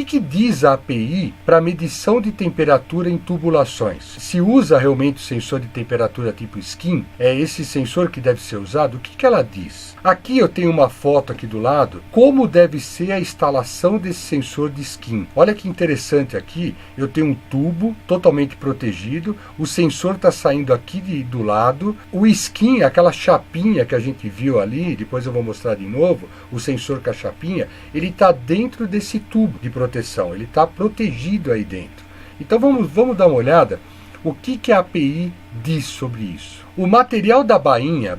que diz a API para medição de temperatura em tubulações? Se usa realmente o sensor de temperatura tipo skin? É esse sensor que deve ser usado? O que ela diz? Aqui eu tenho uma foto aqui do lado, como deve ser a instalação desse sensor de skin. Olha que interessante aqui, eu tenho um tubo totalmente protegido, o sensor está saindo aqui do lado, o skin, aquela chapinha que a gente viu ali, depois eu vou mostrar de novo, o sensor com a chapinha, ele está dentro desse tubo de proteção, ele está protegido aí dentro. Então vamos dar uma olhada o que a API diz sobre isso. O material da bainha,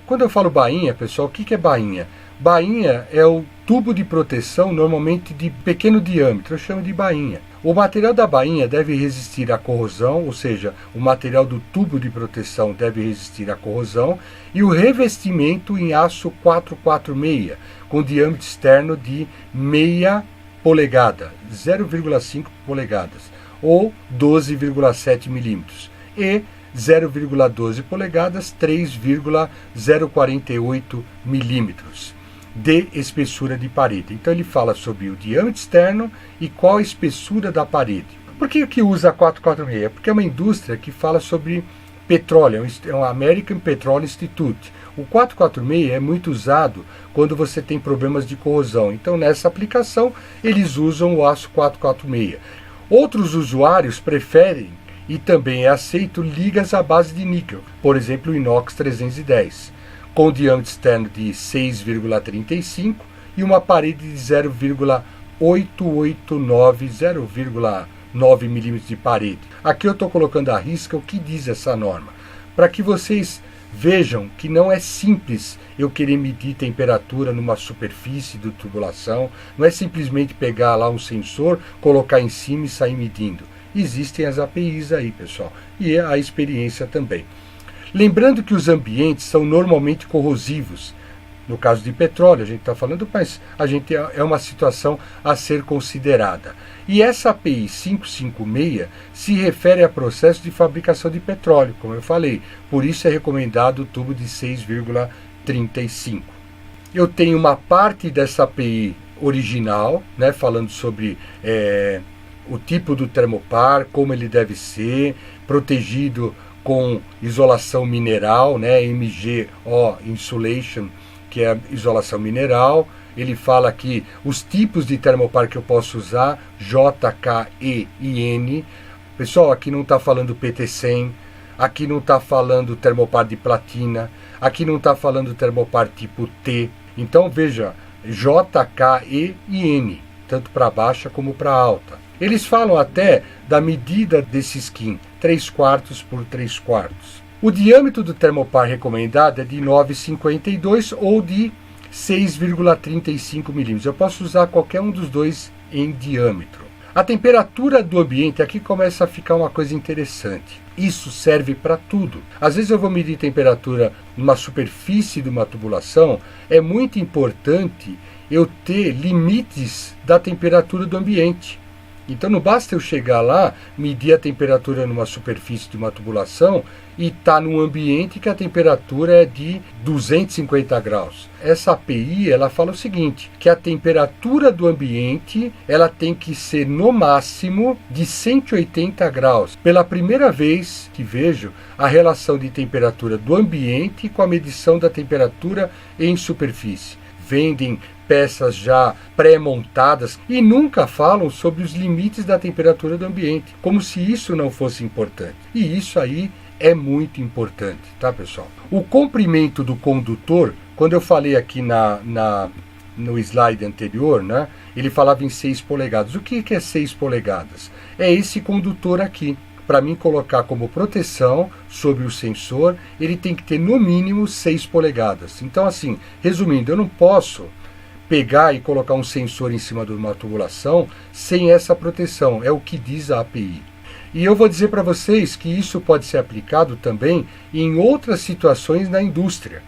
quando eu falo bainha, pessoal, o que é bainha? Bainha é o tubo de proteção, normalmente de pequeno diâmetro, eu chamo de bainha. O material da bainha deve resistir à corrosão, ou seja, o material do tubo de proteção deve resistir à corrosão, e o revestimento em aço 446, com diâmetro externo de meia polegada, 0,5 polegadas, ou 12,7 milímetros, e 0,12 polegadas, 3,048 milímetros de espessura de parede. Então ele fala sobre o diâmetro externo e qual a espessura da parede. Por que usa 446? Porque é uma indústria que fala sobre petróleo, é um American Petroleum Institute. O 446 é muito usado quando você tem problemas de corrosão. Então nessa aplicação eles usam o aço 446. Outros usuários preferem e também é aceito ligas à base de níquel, por exemplo o inox 310, com diâmetro externo de 6,35 e uma parede de 0,889, 0,9 milímetros de parede. Aqui eu estou colocando à risca o que diz essa norma, para que vocês vejam que não é simples eu querer medir temperatura numa superfície de tubulação, não é simplesmente pegar lá um sensor, colocar em cima e sair medindo. Existem as APIs aí, pessoal, e a experiência também. Lembrando que os ambientes são normalmente corrosivos. No caso de petróleo, a gente está falando, mas é uma situação a ser considerada. E essa API 556 se refere a processo de fabricação de petróleo, como eu falei. Por isso é recomendado o tubo de 6,35. Eu tenho uma parte dessa API original, né, falando sobre o tipo do termopar, como ele deve ser, protegido com isolação mineral, né, MgO Insulation, que é a isolação mineral. Ele fala aqui os tipos de termopar que eu posso usar, J, K, E e N. Pessoal, aqui não está falando PT100, aqui não está falando termopar de platina, aqui não está falando termopar tipo T. Então veja, J, K, E e N, tanto para baixa como para alta. Eles falam até da medida desse skin, 3/4 por 3/4. O diâmetro do termopar recomendado é de 9,52 ou de 6,35 milímetros. Eu posso usar qualquer um dos dois em diâmetro. A temperatura do ambiente, aqui começa a ficar uma coisa interessante. Isso serve para tudo. Às vezes eu vou medir temperatura numa superfície de uma tubulação. É muito importante eu ter limites da temperatura do ambiente. Então não basta eu chegar lá, medir a temperatura numa superfície de uma tubulação e estar num ambiente que a temperatura é de 250 graus. Essa API ela fala o seguinte, que a temperatura do ambiente ela tem que ser no máximo de 180 graus. Pela primeira vez que vejo a relação de temperatura do ambiente com a medição da temperatura em superfície. Vendem peças já pré-montadas e nunca falam sobre os limites da temperatura do ambiente, como se isso não fosse importante. E isso aí é muito importante, tá, pessoal? O comprimento do condutor, quando eu falei aqui no slide anterior, né, ele falava em 6 polegadas. O que é 6 polegadas? É esse condutor aqui. Para mim colocar como proteção sobre o sensor, ele tem que ter no mínimo 6 polegadas. Então, assim, resumindo, eu não posso pegar e colocar um sensor em cima de uma tubulação sem essa proteção. É o que diz a API. E eu vou dizer para vocês que isso pode ser aplicado também em outras situações na indústria.